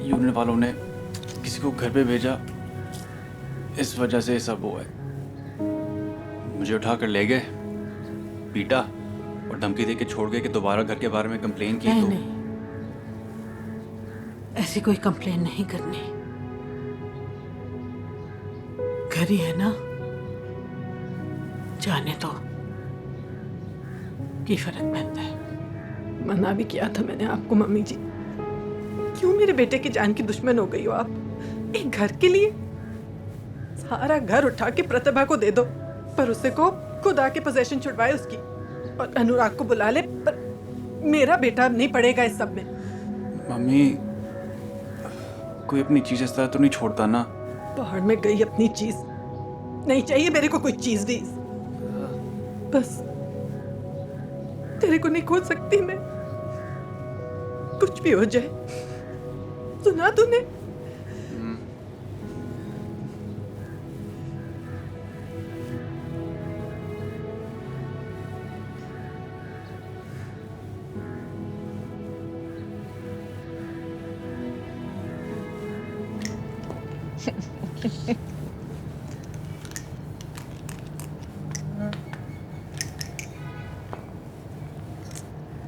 Union वालों ने किसी को घर पे भेजा, इस वजह से सब हुआ है। मुझे उठा कर ले गए, पीटा और धमकी दे के छोड़ गए कि दोबारा घर के बारे में कंप्लेन की तो नहीं, ऐसी कोई कंप्लेन नहीं करनी। घर ही है ना, जाने तो की फर्क पड़ता है। मना भी किया था मैंने आपको मम्मी जी, क्यों मेरे बेटे की जान की दुश्मन हो गई हो आप? एक घर के लिए सारा घर उठा के प्रतिभा को दे दो, पर उसे को खुद आके पोजीशन छुड़वाए उसकी, और अनुराग को बुला ले, पर मेरा बेटा नहीं पड़ेगा इस सब में। मम्मी, कोई अपनी चीज इस तरह तो नहीं छोड़ता ना। पहाड़ में गई अपनी चीज, नहीं चाहिए मेरे को कोई चीज भी। बस तेरे को नहीं खोज सकती मैं, कुछ भी हो जाए। सुना तूने?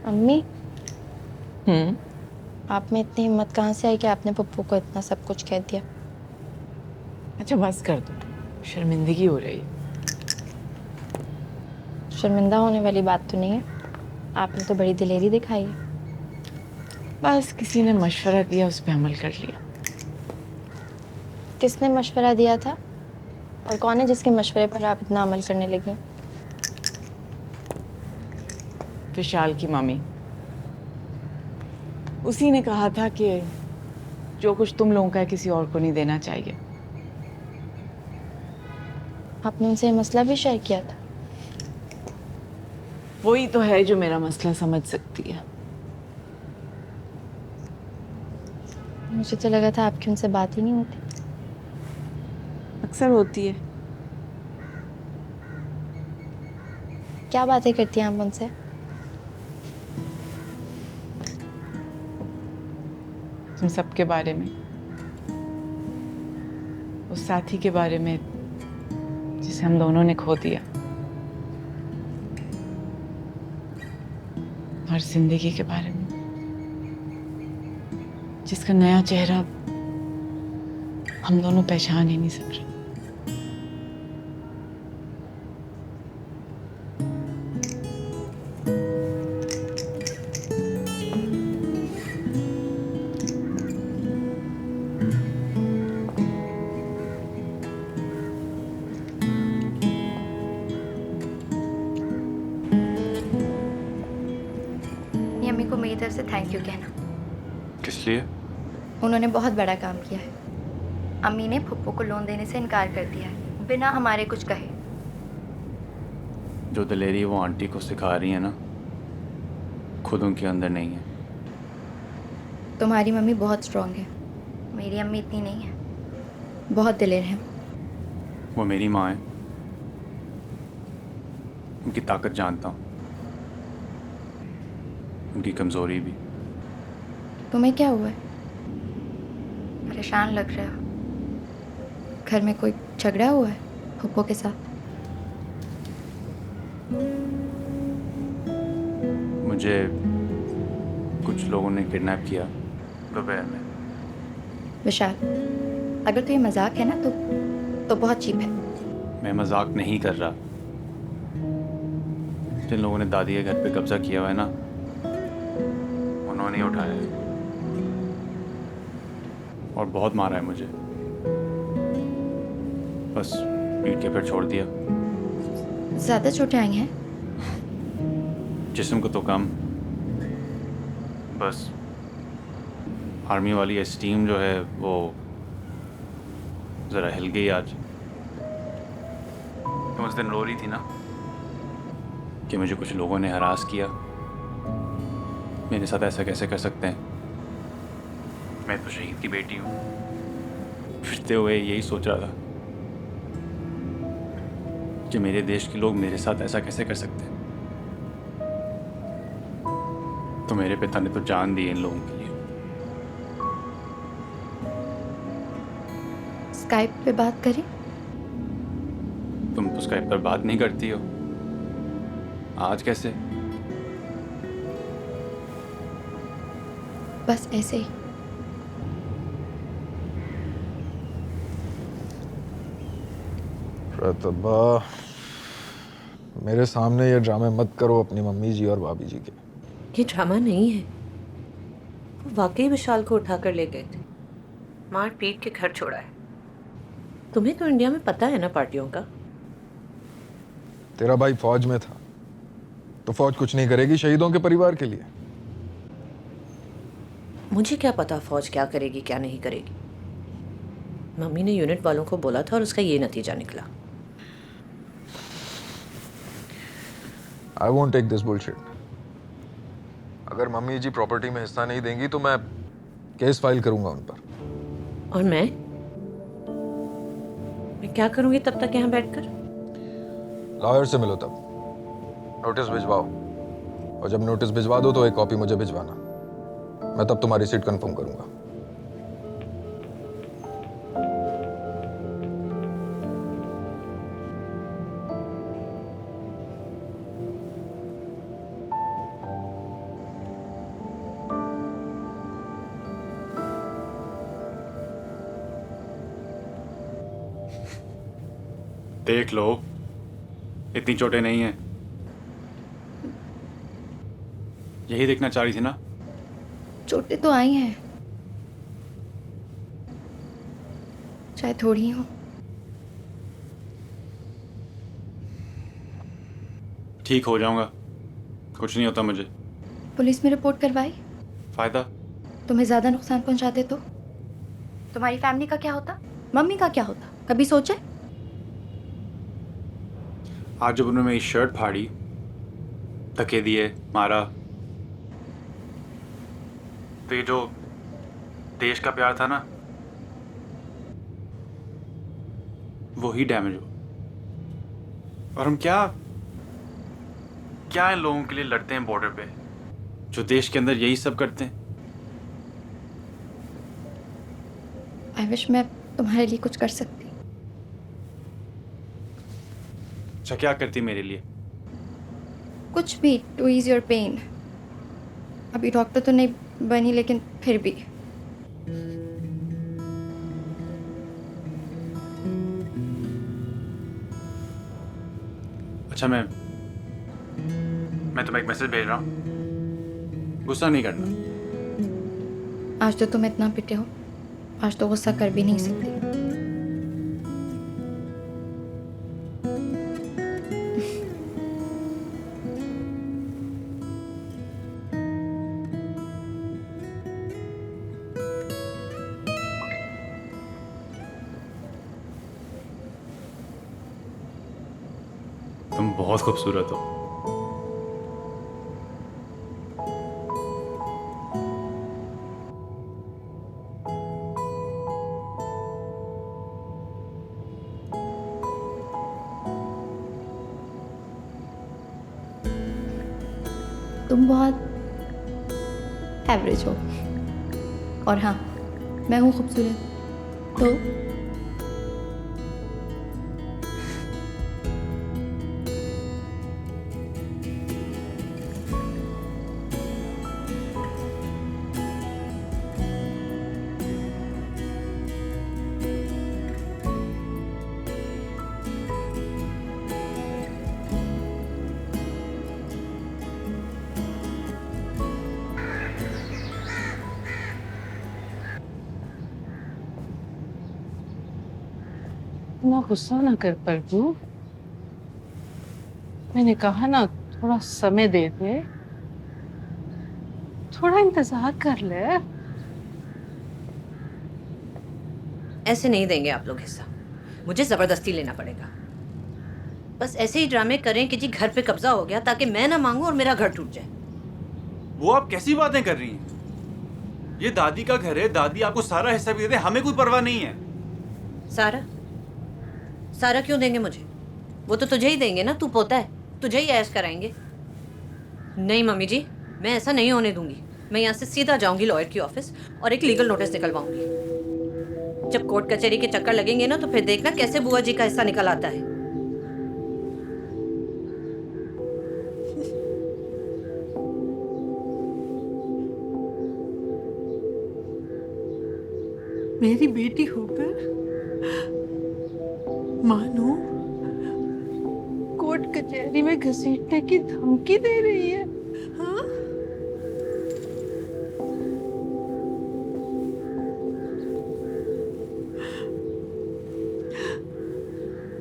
अम्मी, आप में इतनी हिम्मत कहाँ से आई कि आपने पप्पू को इतना सब कुछ कह दिया? अच्छा बस कर दो, शर्मिंदगी हो रही है। शर्मिंदा होने वाली बात तो नहीं है, आपने तो बड़ी दिलेरी दिखाई है। बस किसी ने मशवरा दिया, उस पर अमल कर लिया। किसने मशवरा दिया था और कौन है जिसके मशवरे पर आप इतना अमल करने लगी? विशाल की मम्मी, उसी ने कहा था कि जो कुछ तुम लोगों का है किसी और को नहीं देना चाहिए। आपने उनसे ये मसला भी शेयर किया था? वही तो है जो मेरा मसला समझ सकती है। मुझे तो लगा था आपकी उनसे बात ही नहीं होती। अक्सर होती है। क्या बातें करती हैं आप उनसे? तुम सबके बारे में, उस साथी के बारे में जिसे हम दोनों ने खो दिया, और जिंदगी के बारे में जिसका नया चेहरा हम दोनों पहचान ही नहीं सक रहे। अम्मी को मेरी तरफ से थैंक यू कहना। किस लिए? उन्होंने बहुत बड़ा काम किया है। अम्मी ने फुप्पो को लोन देने से इनकार कर दिया है, बिना हमारे कुछ कहे। जो दिलेरी वो आंटी को सिखा रही है ना, खुद उनके अंदर नहीं है। तुम्हारी मम्मी बहुत स्ट्रांग है, मेरी अम्मी इतनी नहीं है, बहुत दिलेर है। वो मेरी माँ है, उनकी ताकत जानता हूँ, उनकी कमजोरी भी। तुम्हें क्या हुआ है? परेशान लग रहे हो। घर में कोई झगड़ा हुआ है फुप्पो के साथ? मुझे कुछ लोगों ने किडनैप किया दोपहर में। विशाल, अगर तो ये मजाक है ना तो बहुत चीप है। मैं मजाक नहीं कर रहा। जिन लोगों ने दादी के घर पे कब्जा किया हुआ है ना, उन्होंने ही उठाया है और बहुत मारा है मुझे। बस पीट के फिर छोड़ दिया। ज्यादा चोटें आई हैं? जिस्म को तो कम, बस आर्मी वाली एस्टीम जो है वो ज़रा हिल गई आज। तुम उस दिन रो रही थी ना कि मुझे कुछ लोगों ने हरास किया, मेरे साथ ऐसा कैसे कर सकते हैं। मैं तो शहीद की बेटी हूँ। फिरते हुए यही सोच रहा था कि मेरे देश के लोग मेरे साथ ऐसा कैसे कर सकते हैं। तो मेरे पिता ने तो जान दी इन लोगों के लिए। स्काइप पे बात करें? तुम तो स्काइप पर बात नहीं करती हो, आज कैसे? बस ऐसे ही। प्रतिभा, मेरे सामने ये ड्रामे मत करो अपनी मम्मी जी और भाभी जी के। ये ड्रामा नहीं है, वो वाकई विशाल को उठाकर ले गए थे, मार पीट के घर छोड़ा है। तुम्हें तो इंडिया में पता है ना पार्टियों का। तेरा भाई फौज में था, तो फौज कुछ नहीं करेगी शहीदों के परिवार के लिए? मुझे क्या पता फौज क्या करेगी क्या नहीं करेगी। मम्मी ने यूनिट वालों को बोला था और उसका ये नतीजा निकला। I won't take this bullshit. अगर मम्मी जी प्रॉपर्टी में हिस्सा नहीं देंगी तो मैं केस फाइल करूंगा उन पर। और मैं क्या करूंगी तब तक यहाँ बैठकर? लॉयर से मिलो तब, नोटिस भिजवाओ, और जब नोटिस भिजवा दो तो एक कॉपी मुझे भिजवाना, मैं तब तुम्हारी सीट कंफर्म करूंगा। देख लो, इतनी चोटें नहीं हैं। यही देखना चाह रही थी ना? चोटें तो आई हैं, चाहे थोड़ी ही हो। ठीक हो जाऊंगा, कुछ नहीं होता मुझे। पुलिस में रिपोर्ट करवाई? फायदा? तुम्हें ज्यादा नुकसान पहुंचाते तो? तुम्हारी फैमिली का क्या होता? मम्मी का क्या होता? कभी सोचे? आज जब उन्होंने मेरी शर्ट फाड़ी, धक्के दिए, मारा, तो ये जो देश का प्यार था ना, वो ही डैमेज हो। और हम क्या क्या इन लोगों के लिए लड़ते हैं बॉर्डर पे, जो देश के अंदर यही सब करते हैं। आई विश मैं तुम्हारे लिए कुछ कर सकती। अच्छा, क्या करती मेरे लिए? कुछ भी, टू ईज योर पेन। अभी डॉक्टर तो नहीं बनी, लेकिन फिर भी। अच्छा, मैं तुम्हें एक मैसेज भेज रहा हूँ, गुस्सा नहीं करना। आज तो तुम इतना पिटे हो, आज तो गुस्सा कर भी नहीं सकती। तुम बहुत खूबसूरत हो। तुम बहुत एवरेज हो, और हाँ, मैं हूँ खूबसूरत तो। इतना गुस्सा ना कर प्रभु, मैंने कहा ना थोड़ा समय दे दे, थोड़ा इंतजार कर ले। ऐसे नहीं देंगे आप लोग हिस्सा, मुझे जबरदस्ती लेना पड़ेगा। बस ऐसे ही ड्रामे करें कि जी घर पे कब्जा हो गया, ताकि मैं ना मांगू और मेरा घर टूट जाए। वो आप कैसी बातें कर रही हैं? ये दादी का घर है, दादी आपको सारा हिस्सा भी दे दे, हमें कोई परवाह नहीं है। सारा सारा क्यों देंगे मुझे? वो तो तुझे ही देंगे ना, तू पोता है, तुझे ही ऐश कराएंगे। नहीं मम्मी जी, मैं ऐसा नहीं होने दूंगी। मैं यहाँ से सीधा जाऊंगी लॉयर की ऑफिस और एक लीगल नोटिस निकलवाऊंगी। जब कोर्ट कचहरी के चक्कर लगेंगे ना तो फिर देखना कैसे बुआ जी का हिस्सा निकल आता है। मेरी बेटी होकर मानो कोर्ट कचहरी में घसीटने की धमकी दे रही है। हाँ?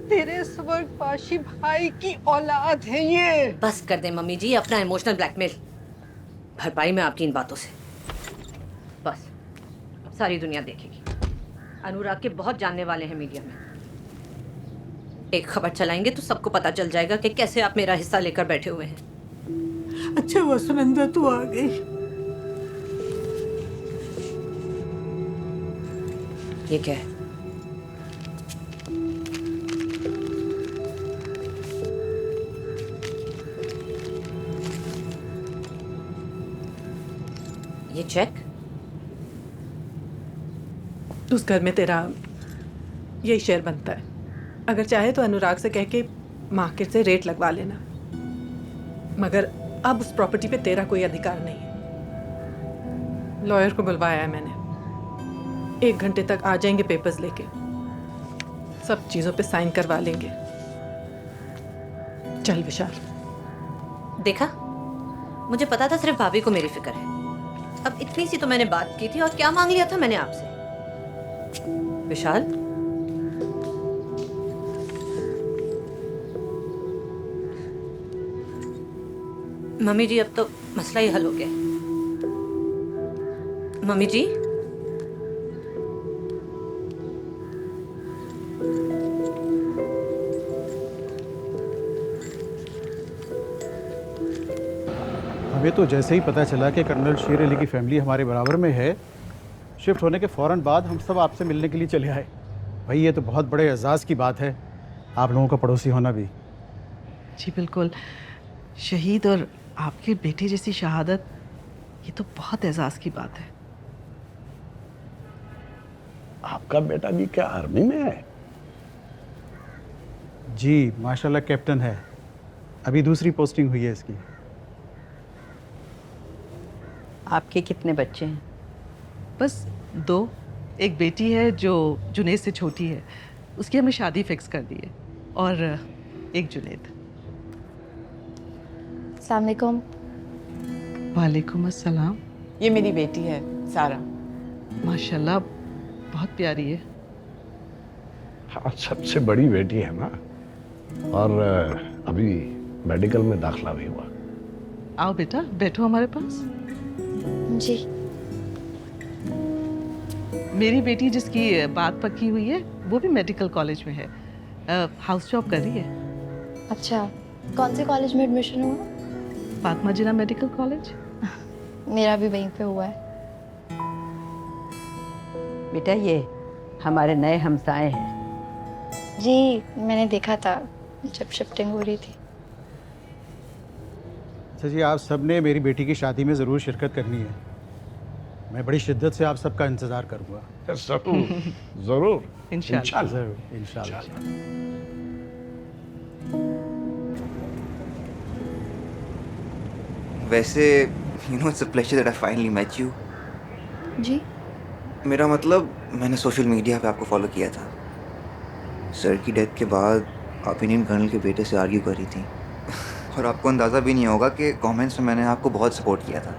तेरे स्वर्गवासी भाई की औलाद है ये। बस कर दे मम्मी जी अपना इमोशनल ब्लैकमेल। भरपाई में आपकी इन बातों से बस अब सारी दुनिया देखेगी। अनुराग के बहुत जानने वाले हैं मीडिया में। एक खबर चलाएंगे तो सबको पता चल जाएगा कि कैसे आप मेरा हिस्सा लेकर बैठे हुए हैं। अच्छा हुआ सुनंदा तू आ गई। ये क्या है? ये चेक? उस घर में तेरा यही शेयर बनता है। अगर चाहे तो अनुराग से कह के मार्केट से रेट लगवा लेना, मगर अब उस प्रॉपर्टी पे तेरा कोई अधिकार नहीं है। लॉयर को बुलवाया है मैंने, 1 घंटे तक आ जाएंगे पेपर्स लेके, सब चीजों पे साइन करवा लेंगे। चल विशाल। देखा, मुझे पता था सिर्फ भाभी को मेरी फिक्र है। अब इतनी सी तो मैंने बात की थी और क्या मांग लिया था मैंने आपसे। विशाल, मम्मी जी अब तो मसला ही हल हो गया। मम्मी जी, हमें तो जैसे ही पता चला कि कर्नल शेर अली की फैमिली हमारे बराबर में है, शिफ्ट होने के फ़ौरन बाद हम सब आपसे मिलने के लिए चले आए। भाई ये तो बहुत बड़े एजाज़ की बात है, आप लोगों का पड़ोसी होना भी। जी बिल्कुल, शहीद और आपके बेटे जैसी शहादत, ये तो बहुत एजाज़ की बात है। आपका बेटा भी क्या आर्मी में है? जी माशाल्लाह कैप्टन है, अभी दूसरी पोस्टिंग हुई है इसकी। आपके कितने बच्चे हैं? बस 2, एक बेटी है जो जुनेद से छोटी है, उसकी हमने शादी फिक्स कर दी है, और एक जुनेद। अस्सलाम वालेकुम। वालेकुम अस्सलाम। ये मेरी बेटी है सारा। माशाल्लाह बहुत प्यारी है। हाँ, सबसे बड़ी बेटी है ना, और अभी मेडिकल में दाखिला भी हुआ। आओ बेटा, बैठो हमारे पास। जी। मेरी बेटी जिसकी बात पक्की हुई है वो भी मेडिकल कॉलेज में है, हाउस जॉब कर रही है। अच्छा, कौन से कॉलेज में एडमिशन हुआ? फातिमा जिना मेडिकल कॉलेज। मेरा भी वहीं पे हुआ है। बेटा ये हमारे नए हमसाए हैं। जी, मैंने देखा था जब शिफ्टिंग हो रही थी। अच्छा जी, आप सब ने मेरी बेटी की शादी में ज़रूर शिरकत करनी है। मैं बड़ी शिद्दत से आप सबका इंतज़ार करूँगा। जरूर जरूर, इंशाल्लाह। ज़रूर इंशाल्लाह। वैसे you know it's a pleasure that I finally met you. जी। मेरा मतलब मैंने सोशल मीडिया पे आपको फॉलो किया था। सर की डेथ के बाद आप इंडियन कर्नल के बेटे से आर्ग्यू कर रही थी और आपको अंदाज़ा भी नहीं होगा कि कमेंट्स में मैंने आपको बहुत सपोर्ट किया था।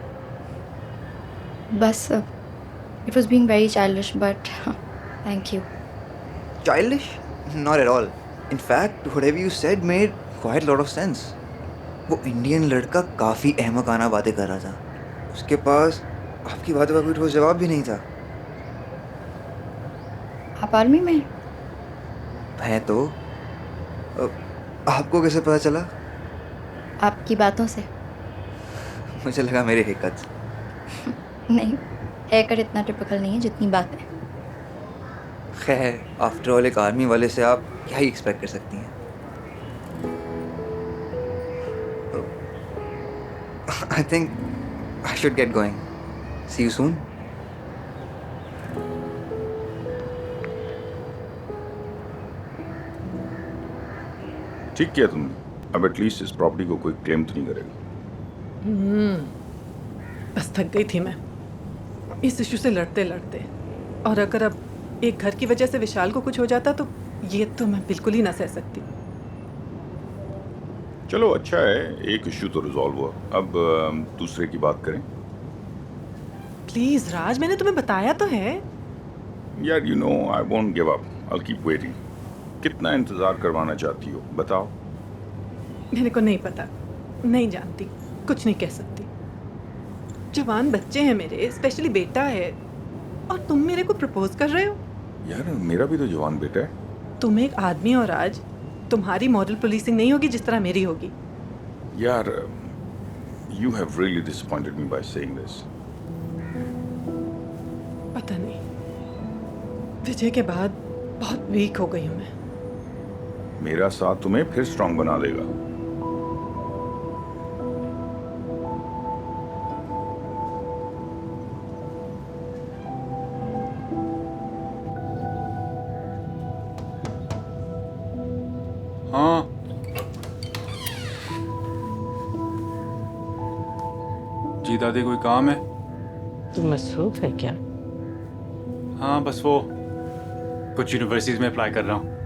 बस it was being very childish but thank you. Childish? Not at all. In fact whatever you said made quite lot of sense. वो इंडियन लड़का काफ़ी अहमकाना बातें कर रहा था, उसके पास आपकी बातों का कोई ठोस जवाब भी नहीं था। आप आर्मी में? है तो आपको कैसे पता चला? आपकी बातों से। मुझे लगा मेरे हेयरकट। नहीं, हेयरकट इतना टिपिकल नहीं है जितनी बातें। खैर, आफ्टर ऑल एक आर्मी वाले से आप क्या ही एक्सपेक्ट कर सकती हैं। I think I should get going. See you soon. ठीक किया तुमने, अब एटलीस्ट इस प्रॉपर्टी को कोई क्लेम तो नहीं करेगा। बस थक गई थी मैं इस इशू से लड़ते लड़ते, और अगर अब एक घर की वजह से विशाल को कुछ हो जाता तो ये तो मैं बिल्कुल ही ना सह सकती। चलो अच्छा है, एक इश्यू तो रिजॉल्व हुआ, अब दूसरे की बात करें। प्लीज राज, मैंने तुम्हें बताया तो है। यार you know I won't give up, I keep waiting. कितना इंतजार करवाना चाहती हो बताओ? मेरे को नहीं पता, नहीं जानती, कुछ नहीं कह सकती। जवान बच्चे हैं मेरे, स्पेशली बेटा है, और तुम मेरे को प्रपोज कर रहे हो? यार मेरा भी तो जवान बेटा है। तुम एक आदमी हो राज, तुम्हारी मॉरल पुलिसिंग नहीं होगी जिस तरह मेरी होगी। यार you have really disappointed me by saying this. पता नहीं, विजय के बाद बहुत वीक हो गई हूँ मैं। मेरा साथ तुम्हें फिर स्ट्रांग बना देगा। हाँ जी दादी, कोई काम है? तू मसरूफ है क्या? हाँ बस वो कुछ यूनिवर्सिटीज में अप्लाई कर रहा हूँ।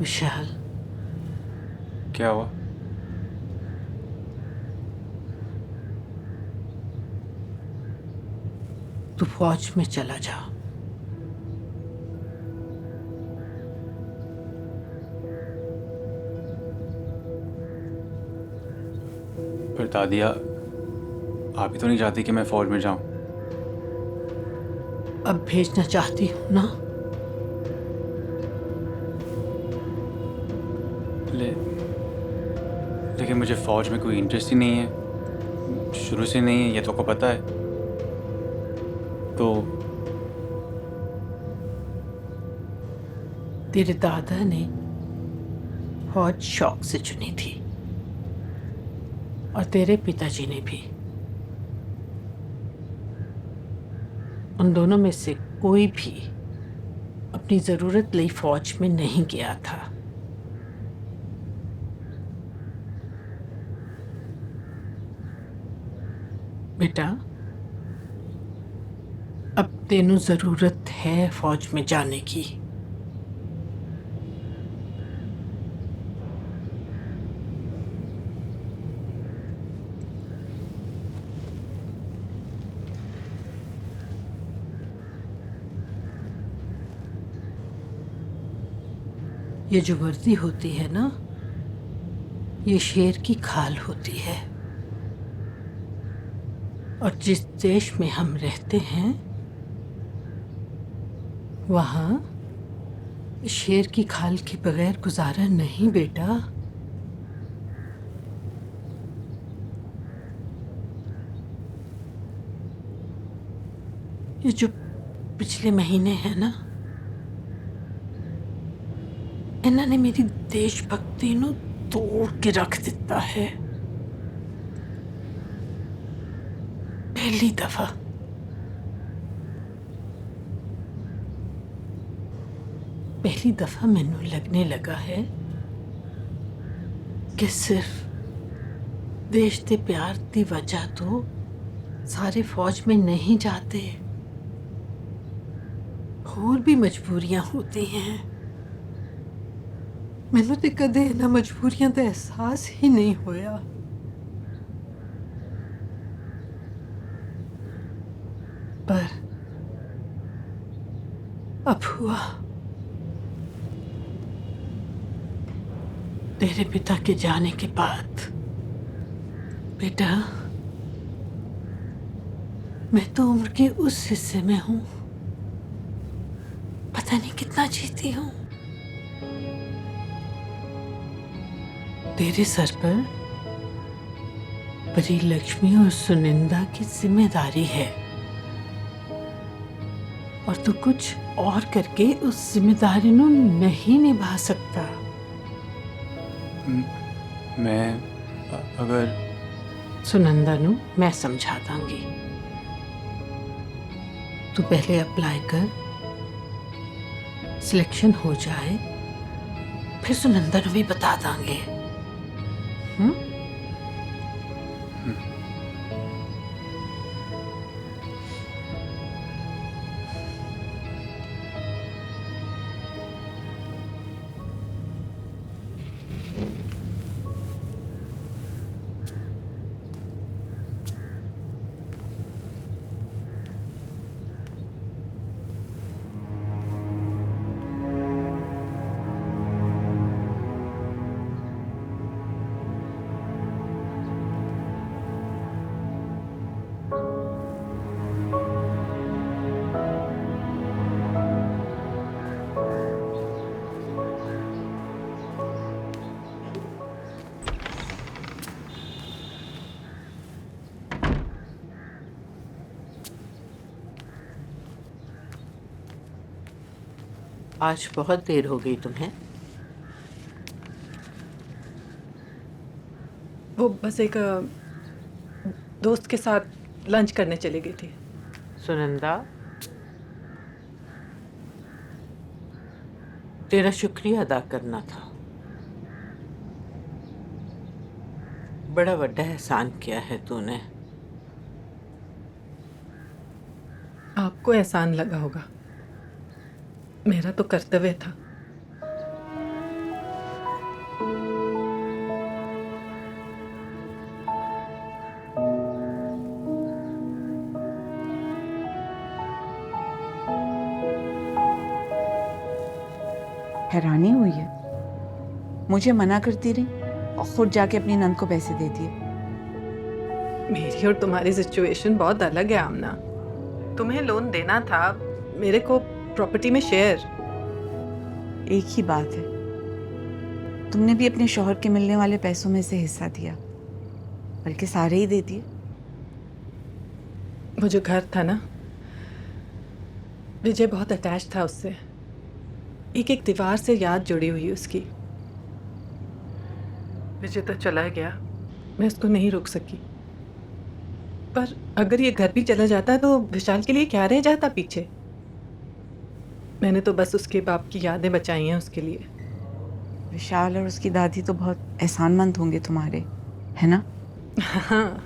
विशाल, क्या हुआ? तू फौज में चला जा। पर दादिया, आप ही तो नहीं चाहती कि मैं फौज में जाऊं? अब भेजना चाहती हूँ ना। लेकिन मुझे फौज में कोई इंटरेस्ट ही नहीं है, शुरू से नहीं है, ये तो को पता है। तो तेरे दादा ने फौज शौक से चुनी थी, और तेरे पिताजी ने भी। उन दोनों में से कोई भी अपनी जरूरत ਲਈ फौज में नहीं गया था। बेटा, अब तेनू जरूरत है फौज में जाने की। ये जो वर्दी होती है ना, ये शेर की खाल होती है, और जिस देश में हम रहते हैं वहाँ शेर की खाल के बगैर गुजारा नहीं बेटा। ये जो पिछले महीने है ना, इन्होंने मेरी देशभक्ति नू तोड़ के रख दिता है। पहली दफा मैनू लगने लगा है कि सिर्फ देश के प्यार की वजह तो सारे फौज में नहीं जाते, और भी मजबूरियां होती हैं। मैनू तो कदे इन्हां मजबूरियां का एहसास ही नहीं होया। पर अब हुआ। तेरे पिता के जाने के बाद बेटा, मैं तो उम्र के उस हिस्से में हूं, पता नहीं कितना जीती हूं। तेरे सर पर परी लक्ष्मी और सुनिंदा की जिम्मेदारी है, और तू कुछ और करके उस जिम्मेदारी को नहीं निभा सकता। मैं अगर सुनंदा नु मैं समझा दांगी। तू पहले अप्लाई कर, सिलेक्शन हो जाए, फिर सुनंदा नु भी बता दांगे। आज बहुत देर हो गई तुम्हें। वो बस एक दोस्त के साथ लंच करने चली गई थी। सुनंदा, तेरा शुक्रिया अदा करना था। बड़ा बड़ा एहसान किया है तूने। आपको एहसान लगा होगा, मेरा तो कर्तव्य था। हैरानी हुई है, मुझे मना करती रही और खुद जाके अपनी नंद को पैसे दे दिए। मेरी और तुम्हारी सिचुएशन बहुत अलग है आमना। तुम्हें लोन देना था, मेरे को प्रॉपर्टी में शेयर। एक ही बात है, तुमने भी अपने शौहर के मिलने वाले पैसों में से हिस्सा दिया, बल्कि सारे ही दे दिए। वो जो घर था ना, विजय बहुत अटैच था उससे। एक एक दीवार से याद जुड़ी हुई उसकी। विजय तो चला गया, मैं उसको नहीं रोक सकी। पर अगर ये घर भी चला जाता तो विशाल के लिए क्या रह जाता पीछे। मैंने तो बस उसके बाप की यादें बचाई हैं उसके लिए। विशाल और उसकी दादी तो बहुत एहसानमंद होंगे तुम्हारे, है ना? हाँ,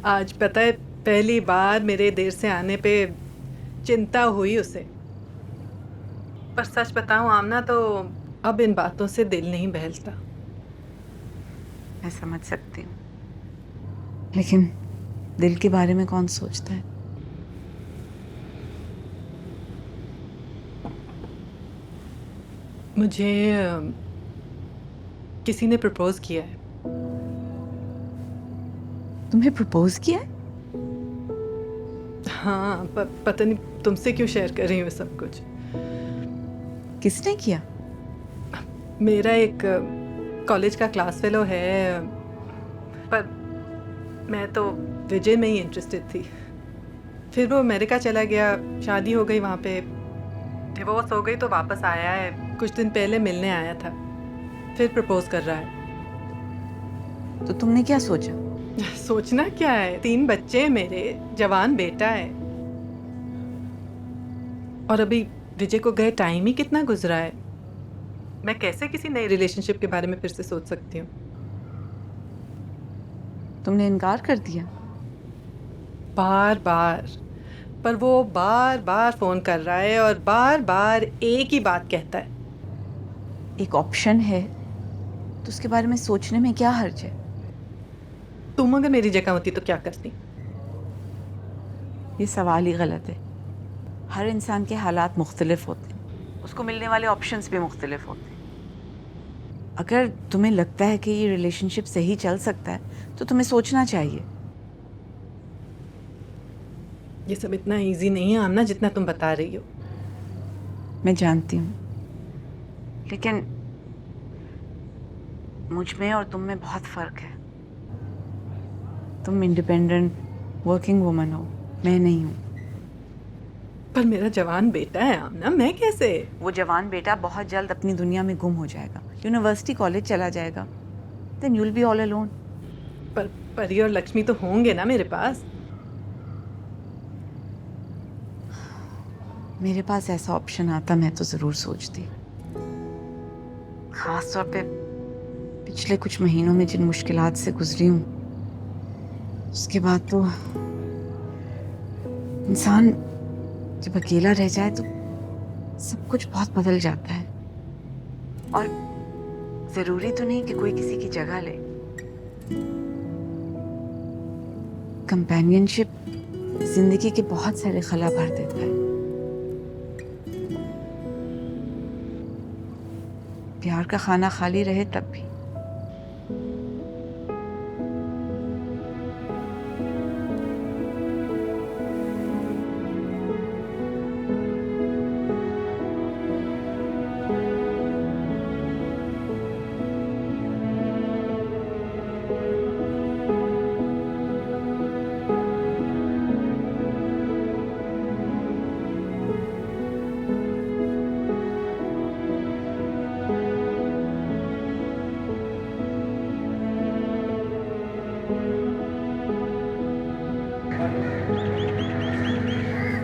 आज पता है पहली बार मेरे देर से आने पे चिंता हुई उसे। पर सच बताऊं आमना, तो अब इन बातों से दिल नहीं बहलता। मैं समझ सकती हूँ, लेकिन दिल के बारे में कौन सोचता है? मुझे किसी ने प्रपोज किया है। तुम्हें प्रपोज किया है? हाँ, पता नहीं तुमसे क्यों शेयर कर रही हूँ सब कुछ। किसने किया? मेरा एक कॉलेज का क्लास फेलो है, पर मैं तो विजय में ही इंटरेस्टेड थी। फिर वो अमेरिका चला गया, शादी हो गई वहाँ पे, डिवोर्स हो गई तो वापस आया है। कुछ दिन पहले मिलने आया था, फिर प्रपोज कर रहा है। तो तुमने क्या सोचा? सोचना क्या है, 3 बच्चे हैं मेरे, जवान बेटा है। और अभी विजय को गए टाइम ही कितना गुजरा है। मैं कैसे किसी नए रिलेशनशिप के बारे में फिर से सोच सकती हूँ? तुमने इनकार कर दिया? बार बार, पर वो बार बार फोन कर रहा है और बार बार एक ही बात कहता है। एक ऑप्शन है तो उसके बारे में सोचने में क्या हर्ज है? तुम अगर मेरी जगह होती तो क्या करती? ये सवाल ही गलत है। हर इंसान के हालात मुख्तलिफ होते हैं, उसको मिलने वाले ऑप्शंस भी मुख्तलिफ होते हैं। अगर तुम्हें लगता है कि ये रिलेशनशिप सही चल सकता है तो तुम्हें सोचना चाहिए। ये सब इतना इजी नहीं है आमना जितना तुम बता रही हो। मैं जानती हूँ, लेकिन मुझ में और तुम में बहुत फर्क है। तुम इंडिपेंडेंट वर्किंग वुमन हो, मैं नहीं हूँ। पर मेरा जवान बेटा है आमना, मैं कैसे? वो जवान बेटा बहुत जल्द अपनी दुनिया में गुम हो जाएगा, यूनिवर्सिटी कॉलेज चला जाएगा, then you will be all alone. पर परी और लक्ष्मी तो होंगे ना मेरे पास। मेरे पास ऐसा ऑप्शन आता मैं तो ज़रूर सोचती, ख़ास तौर पे पिछले कुछ महीनों में जिन मुश्किलात से गुजरी हूँ, उसके बाद तो इंसान जब अकेला रह जाए तो सब कुछ बहुत बदल जाता है। और ज़रूरी तो नहीं कि कोई किसी की जगह ले। कंपेनियनशिप जिंदगी के बहुत सारे खला भर देता है। प्यार का खाना खाली रहे तब भी।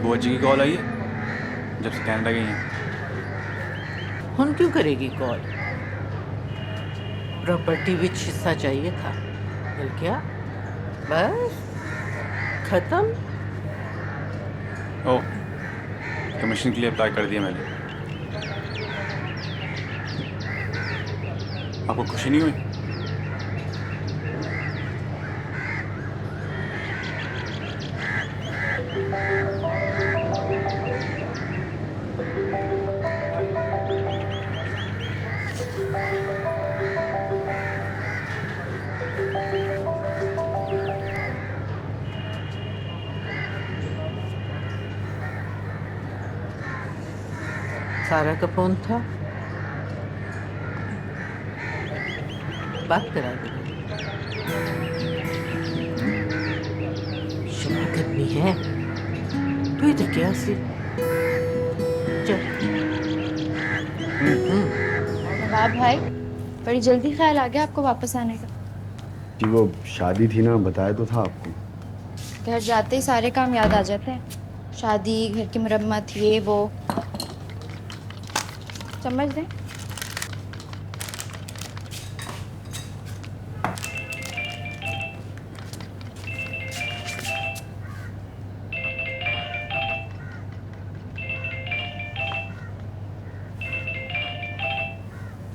बुआ जी की कॉल आई है जब से कनाडा गई हैं। हम क्यों करेगी कॉल? प्रॉपर्टी विच हिस्सा चाहिए था, मिल गया, बस खत्म। ओ, कमीशन के लिए अप्लाई कर दिया मैंने। आपको खुशी नहीं हुई? सारा का फोन था, बात करा दी। शमा करनी है तू ही तो क्या सी। चल वाह भाई, बड़ी जल्दी ख्याल आ गया आपको वापस आने का। जी वो शादी थी ना, बताया तो था आपको। घर जाते ही सारे काम याद आ जाते हैं, शादी, घर की मरम्मत, ये वो। समझ दें।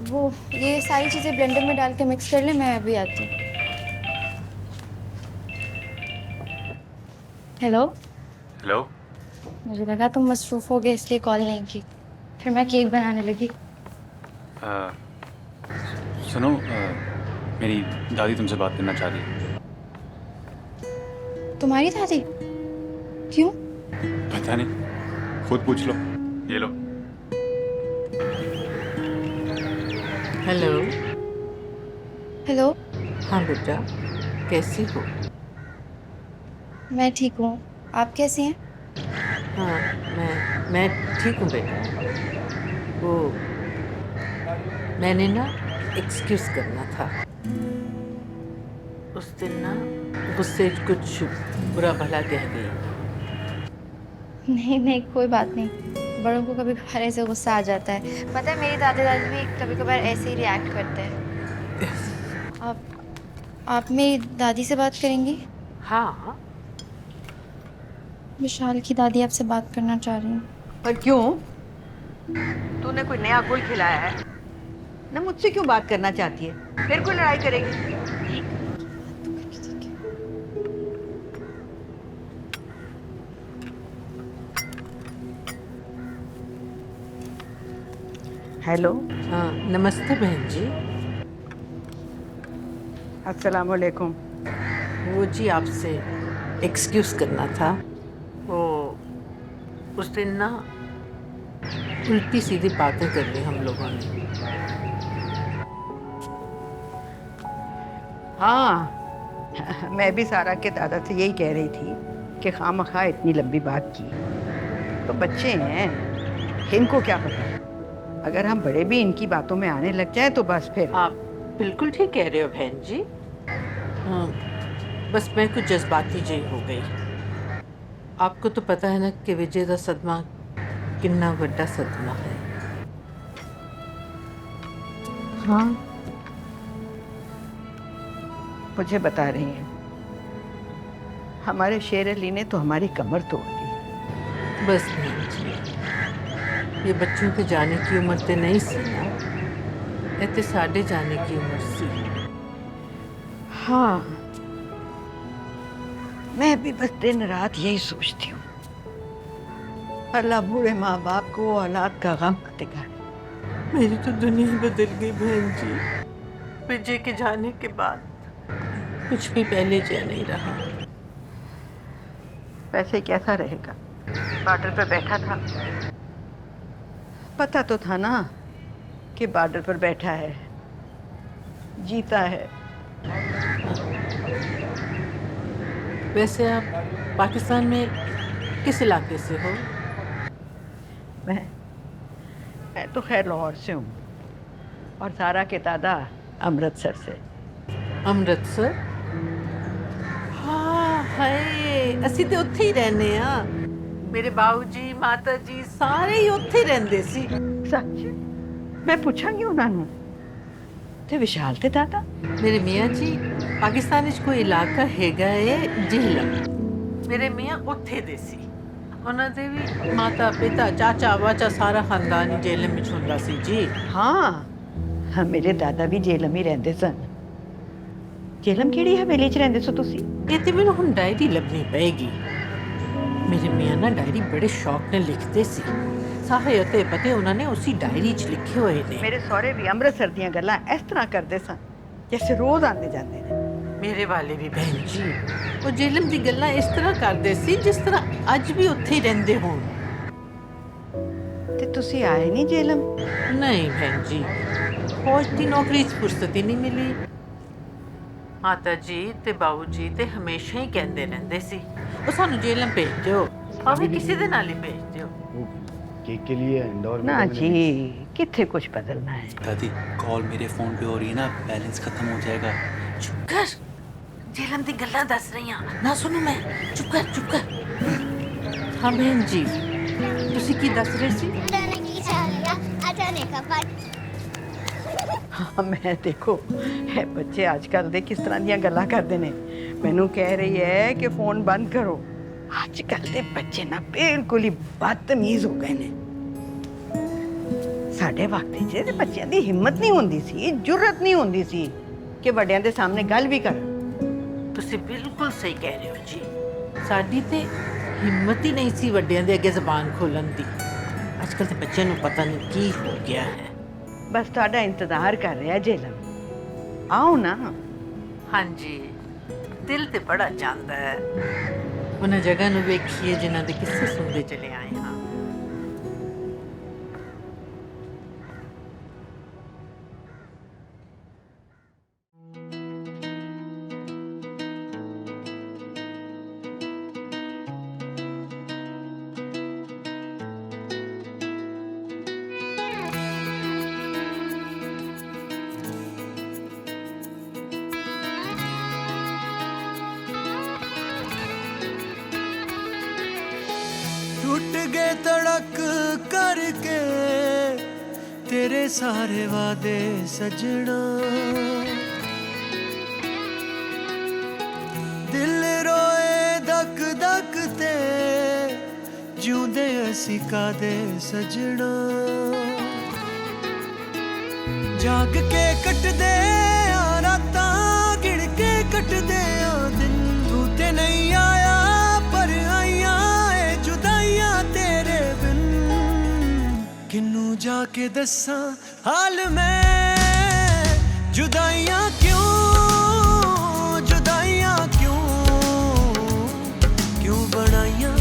वो ये सारी चीज़ें ब्लेंडर में डाल के मिक्स कर ले, मैं अभी आती हूँ। हेलो। हेलो। मुझे लगा तुम मसरूफ़ हो गए इसलिए कॉल नहीं की, फिर मैं केक बनाने लगी। सुनो, मेरी दादी तुमसे बात करना चाह रही है। तुम्हारी दादी? क्यों? पता नहीं, खुद पूछ लो। ये लो। हेलो। हेलो। हाँ बेटा, कैसी हो? मैं ठीक हूँ, आप कैसी हैं? हाँ, मैं ठीक हूँ बेटा। वो मैंने ना एक्सक्यूज़ करना था। उस दिन ना गुस्से कुछ बुरा भला कह गई। नहीं नहीं, कोई बात नहीं, बड़ों को कभी कभार ऐसे गुस्सा आ जाता है। पता है मेरी दादा दादी भी कभी कभार ऐसे ही रिएक्ट करते हैं। आप मेरी दादी से बात करेंगी? हाँ। विशाल की दादी आपसे बात करना चाह रही हूँ। पर क्यों? तूने कोई नया गुल खिलाया है ना? मुझसे क्यों बात करना चाहती है? फिर कोई लड़ाई करेगी? हेलो। हाँ, नमस्ते बहन जी। अस्सलाम वालेकुम। वो जी आपसे एक्सक्यूज़ करना था। वो उस दिन ना उल्टी सीधी बातें कर ली हम लोगों ने। हाँ, मैं भी सारा के दादा से यही कह रही थी कि खामखा इतनी लंबी बात की। तो बच्चे हैं, इनको क्या पता। अगर हम बड़े भी इनकी बातों में आने लग जाए तो बस फिर। आप बिल्कुल ठीक कह रहे हो बहन जी। हाँ, बस मैं कुछ जज्बाती जी हो गई। आपको तो पता है ना कि विजय का सदमा कितना बड़ा सदमा है। हाँ, मुझे बता रही हैं, हमारे शेर अली ने तो हमारी कमर तोड़ दी। बस बहन जी, ये बच्चों के जाने की उम्र तो नहीं सी ना, ये तो साढ़े जाने की उम्र सी। हाँ, मैं भी बस दिन रात यही सोचती हूँ, अल्लाह बूढ़े माँ बाप को औलाद का गम दिखाए। मेरी तो दुनिया बदल गई बहन जी। विजय के जाने के बाद कुछ भी पहले जैसा नहीं रहा। वैसे कैसा रहेगा, बॉर्डर पर बैठा था, पता तो था ना कि बॉर्डर पर बैठा है, जीता है। वैसे आप पाकिस्तान में किस इलाके से हो? मैं तो खैर लाहौर से हूँ और सारा के दादा अमृतसर से। अमृतसर? हाँ है, ਅਸੀਂ ਤੇ ਉੱਥੇ ਹੀ ਰਹਿੰਦੇ ਆ। ਮੇਰੇ ਬਾਊਜੀ ਮਾਤਾ ਜੀ ਸਾਰੇ ਹੀ ਉੱਥੇ ਹੀ ਰਹਿੰਦੇ ਸੀ। सच? मैं पूछांगी उन्होंने। ते विशाल ते दादा? ਮੇਰੇ ਮੀਆਂ ਜੀ ਪਾਕਿਸਤਾਨ ਵਿੱਚ ਕੋਈ ਇਲਾਕਾ ਹੈਗਾ ਏ ਜਿਹਲਮ। ਮੇਰੇ ਮੀਆਂ ਉੱਥੇ ਦੇ ਸੀ। ਉਹਨਾਂ ਦੇ ਵੀ ਮਾਤਾ ਪਿਤਾ ਚਾਚਾ ਵਾਚਾ ਸਾਰਾ ਖਾਨਦਾਨ ਹੀ ਜਿਹਲਮ ਵਿੱਚ ਹੁੰਦਾ ਸੀ ਜੀ। हाँ, हाँ, मेरे दादा भी जेलम ही रहंदे सन। जेलम केड़ी हवेली च रहंदे सो तुसी? ਇਹ ਤੇ ਮੈਨੂੰ ਹੁਣ ਡਾਇਰੀ ਲੱਭਣੀ ਪਏਗੀ। ਮੇਰੇ ਮੀਆਂ ਨਾ ਡਾਇਰੀ ਬੜੇ ਸ਼ੌਕ ਨਾਲ ਲਿਖਦੇ ਸੀ। ਸਾਰੇ ਅਤੇ ਪਤੇ ਉਹਨਾਂ ਨੇ ਉਸੇ ਡਾਇਰੀ 'ਚ ਲਿਖੇ ਹੋਏ ਨੇ। मेरे सहुरे भी अमृतसर दियां गल्लां इस तरह करदे सन जैसे रोज आंदे जांदे ने। ਮੇਰੇ ਵਾਲੇ ਵੀ ਭੈਣ ਜੀ ਉਹ ਜੇਲਮ ਦੀ ਗੱਲਾਂ ਇਸ ਤਰ੍ਹਾਂ ਕਰਦੇ ਸੀ ਜਿਸ ਤਰ੍ਹਾਂ ਅੱਜ ਵੀ ਉੱਥੇ ਹੀ ਰਹਿੰਦੇ ਹੋਣ। ते तुसी आए नहीं जेलम? ਨਹੀਂ ਭੈਣ ਜੀ, ਫੌਜ ਦੀ ਨੌਕਰੀ 'ਚ ਫੁਰਸਤ ਹੀ ਨਹੀਂ ਮਿਲੀ। ਮਾਤਾ ਜੀ ਤੇ ਬਾਊ ਜੀ ਤੇ ਹਮੇਸ਼ਾ ਹੀ ਕਹਿੰਦੇ ਰਹਿੰਦੇ ਸੀ ਉਹ ਸਾਨੂੰ ਜੇਲਮ ਭੇਜ ਦਿਓ, ਭਾਵੇਂ ਕਿਸੇ ਦੇ ਨਾਲ ਹੀ ਭੇਜ ਦਿਓ। केक के लिए इंदौर में ना तो जी, मैंने- किथे कुछ बदलना है। दादी कॉल मेरे फ़ोन पे हो रही है ना, बैलेंस ख़त्म हो जाएगा। ਚੁੱਪ ਕਰ, ਜੇਲਮ ਦੀ ਗੱਲਾਂ ਦੱਸ ਰਹੀ ਹਾਂ, ਨਾ ਸੁਣੂ ਮੈਂ। ਚੁੱਪ ਕਰ, ਚੁੱਪ ਕਰ। ਹਾਂ ਭੈਣ ਜੀ, ਤੁਸੀਂ ਕੀ ਦੱਸ ਰਹੇ ਸੀ? हाँ, मैं देखो है बच्चे आजकल दे किस तरह दियां गल्लां करदे ने। मैनू कह रही है कि फोन बंद करो। आजकल दे बच्चे ना बिल्कुल ही बदतमीज हो गए ने। साडे वक्त च ते बच्चों की हिम्मत नहीं होंदी सी, जुर्रत नहीं होंदी सी कि वड्डियां दे सामने गल भी कर। ਤੁਸੀਂ ਬਿਲਕੁਲ ਸਹੀ ਕਹਿ ਰਹੇ ਹੋ ਜੀ। ਸਾਡੀ ਤੇ ਹਿੰਮਤ ਹੀ ਨਹੀਂ ਸੀ ਵੱਡਿਆਂ ਦੇ ਅੱਗੇ ਜ਼ਬਾਨ ਖੋਲਣ ਦੀ। ਅੱਜ ਕੱਲ੍ਹ ਤੇ ਬੱਚਿਆਂ ਨੂੰ ਪਤਾ ਨਹੀਂ ਕੀ ਹੋ ਗਿਆ ਹੈ। बस तुहाडा इंतजार कर रहा जेलम, आओ ना। ਹਾਂਜੀ, ਦਿਲ ਤੇ ਬੜਾ ਚਾਹੁੰਦਾ ਹੈ ਉਹਨਾਂ ਜਗ੍ਹਾ ਨੂੰ ਵੇਖੀਏ ਜਿਨ੍ਹਾਂ ਦੇ ਕਿੱਸੇ ਸੁਣਦੇ ਚਲੇ ਆਏ ਹਾਂ। टूट गए तड़क करके तेरे सारे वादे सजना, दिल रोए धक धक ते जूंदे असी कादे सजना। जाग के कट दे रातां, गिण के कट दे दिन। तू ते नहीं आया पर आइयां जुदाइयां तेरे बिन। किन्नू जाके दस्सां हाल मैं, जुदाइयां क्यों, जुदाइयां क्यों, क्यों बनाइयां